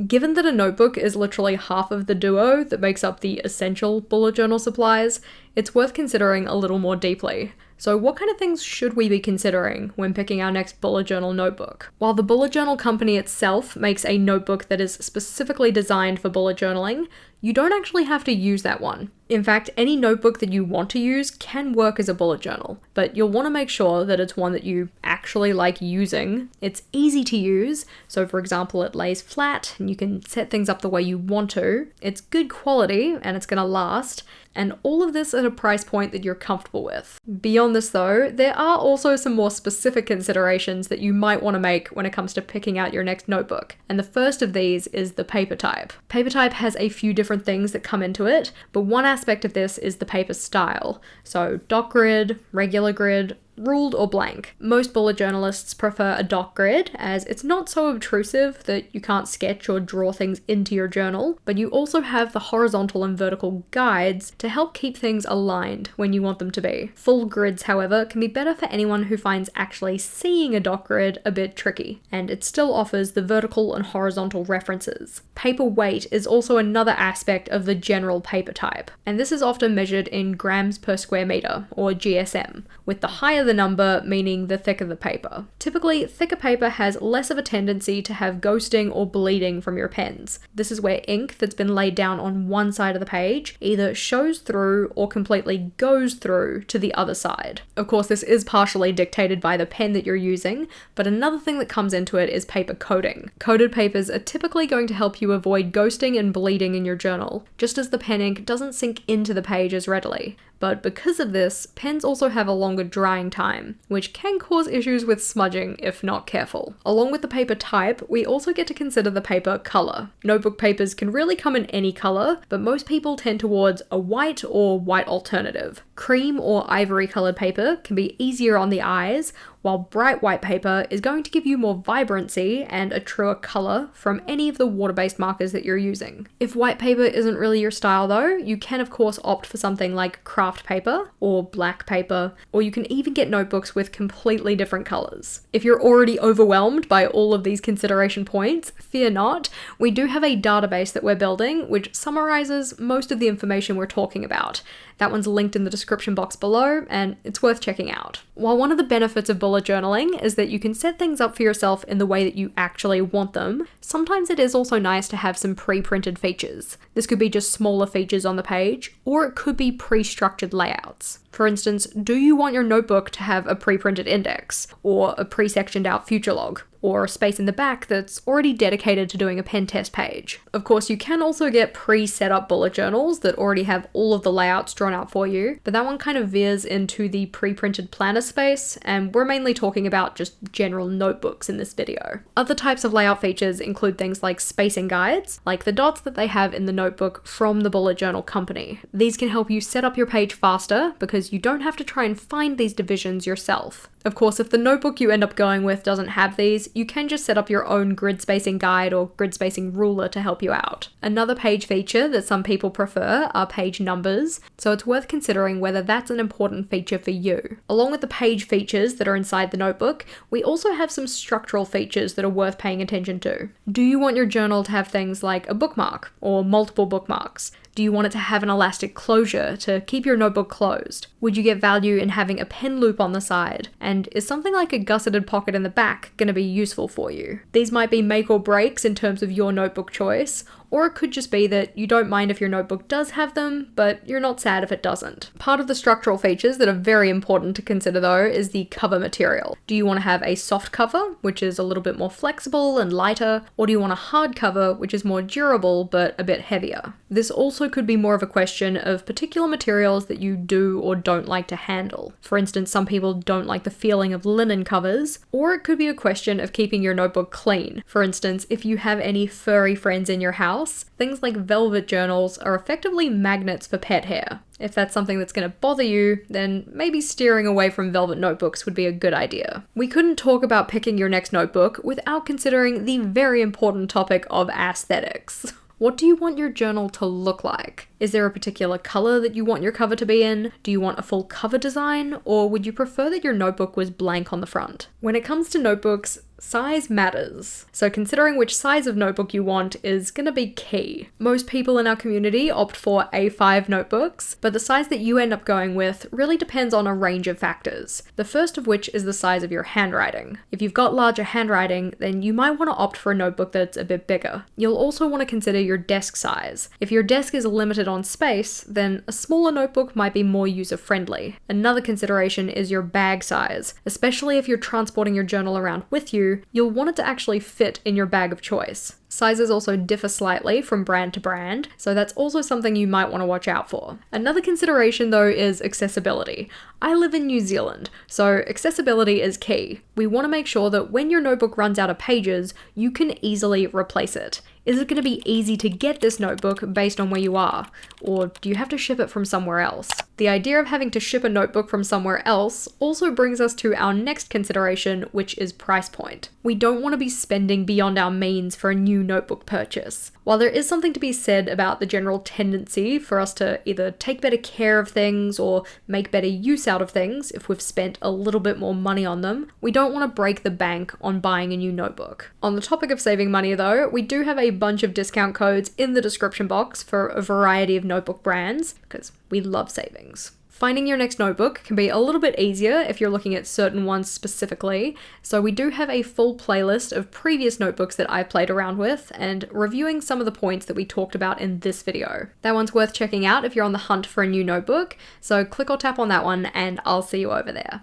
Given that a notebook is literally half of the duo that makes up the essential bullet journal supplies, it's worth considering a little more deeply. So what kind of things should we be considering when picking our next bullet journal notebook? While the bullet journal company itself makes a notebook that is specifically designed for bullet journaling, you don't actually have to use that one. In fact, any notebook that you want to use can work as a bullet journal, but you'll want to make sure that it's one that you actually like using. It's easy to use, so for example, it lays flat and you can set things up the way you want to. It's good quality and it's going to last, and all of this at a price point that you're comfortable with. Beyond this though, there are also some more specific considerations that you might want to make when it comes to picking out your next notebook, and the first of these is the paper type. Paper type has a few different things that come into it, but one aspect of this is the paper style. So dot grid, regular grid, ruled or blank. Most bullet journalists prefer a dot grid as it's not so obtrusive that you can't sketch or draw things into your journal, but you also have the horizontal and vertical guides to help keep things aligned when you want them to be. Full grids, however, can be better for anyone who finds actually seeing a dot grid a bit tricky, and it still offers the vertical and horizontal references. Paper weight is also another aspect of the general paper type, and this is often measured in grams per square meter, or GSM, with the higher the number meaning the thicker the paper. Typically, thicker paper has less of a tendency to have ghosting or bleeding from your pens. This is where ink that's been laid down on one side of the page either shows through or completely goes through to the other side. Of course, this is partially dictated by the pen that you're using, but another thing that comes into it is paper coating. Coated papers are typically going to help you avoid ghosting and bleeding in your journal, just as the pen ink doesn't sink into the page as readily. But because of this, pens also have a longer drying time, which can cause issues with smudging if not careful. Along with the paper type, we also get to consider the paper color. Notebook papers can really come in any color, but most people tend towards a white or white alternative. Cream or ivory colored paper can be easier on the eyes, while bright white paper is going to give you more vibrancy and a truer color from any of the water-based markers that you're using. If white paper isn't really your style though, you can of course opt for something like craft paper or black paper, or you can even get notebooks with completely different colors. If you're already overwhelmed by all of these consideration points, fear not. We do have a database that we're building which summarizes most of the information we're talking about. That one's linked in the description box below, and it's worth checking out. While one of the benefits of bullet journaling is that you can set things up for yourself in the way that you actually want them, sometimes it is also nice to have some pre-printed features. This could be just smaller features on the page, or it could be pre-structured layouts. For instance, do you want your notebook to have a pre-printed index, or a pre-sectioned out future log, or a space in the back that's already dedicated to doing a pen test page? Of course, you can also get pre-set up bullet journals that already have all of the layouts drawn out for you, but that one kind of veers into the pre-printed planner space, and we're mainly talking about just general notebooks in this video. Other types of layout features include things like spacing guides, like the dots that they have in the notebook from the bullet journal company. These can help you set up your page faster because you don't have to try and find these divisions yourself. Of course, if the notebook you end up going with doesn't have these, you can just set up your own grid spacing guide or grid spacing ruler to help you out. Another page feature that some people prefer are page numbers, so it's worth considering whether that's an important feature for you. Along with the page features that are inside the notebook, we also have some structural features that are worth paying attention to. Do you want your journal to have things like a bookmark or multiple bookmarks? Do you want it to have an elastic closure to keep your notebook closed? Would you get value in having a pen loop on the side? And is something like a gusseted pocket in the back going to be useful for you? These might be make or breaks in terms of your notebook choice, or it could just be that you don't mind if your notebook does have them, but you're not sad if it doesn't. Part of the structural features that are very important to consider though is the cover material. Do you want to have a soft cover, which is a little bit more flexible and lighter, or do you want a hard cover, which is more durable but a bit heavier? This also could be more of a question of particular materials that you do or don't like to handle. For instance, some people don't like the feeling of linen covers, or it could be a question of keeping your notebook clean. For instance, if you have any furry friends in your house, things like velvet journals are effectively magnets for pet hair. If that's something that's going to bother you, then maybe steering away from velvet notebooks would be a good idea. We couldn't talk about picking your next notebook without considering the very important topic of aesthetics. What do you want your journal to look like? Is there a particular color that you want your cover to be in? Do you want a full cover design? Or would you prefer that your notebook was blank on the front? When it comes to notebooks, Size matters. So considering which size of notebook you want is gonna be key. Most people in our community opt for A5 notebooks, but the size that you end up going with really depends on a range of factors. The first of which is the size of your handwriting. If you've got larger handwriting, then you might want to opt for a notebook that's a bit bigger. You'll also want to consider your desk size. If your desk is limited on space, then a smaller notebook might be more user-friendly. Another consideration is your bag size. Especially if you're transporting your journal around with you, you'll want it to actually fit in your bag of choice. Sizes also differ slightly from brand to brand, so that's also something you might want to watch out for. Another consideration though is accessibility. I live in New Zealand, so accessibility is key. We want to make sure that when your notebook runs out of pages, you can easily replace it. Is it going to be easy to get this notebook based on where you are? Or do you have to ship it from somewhere else? The idea of having to ship a notebook from somewhere else also brings us to our next consideration, which is price point. We don't want to be spending beyond our means for a new notebook purchase. While there is something to be said about the general tendency for us to either take better care of things or make better use out of things if we've spent a little bit more money on them, we don't want to break the bank on buying a new notebook. On the topic of saving money though, we do have a bunch of discount codes in the description box for a variety of notebook brands, because we love savings. Finding your next notebook can be a little bit easier if you're looking at certain ones specifically, so we do have a full playlist of previous notebooks that I've played around with and reviewing some of the points that we talked about in this video. That one's worth checking out if you're on the hunt for a new notebook, so click or tap on that one and I'll see you over there.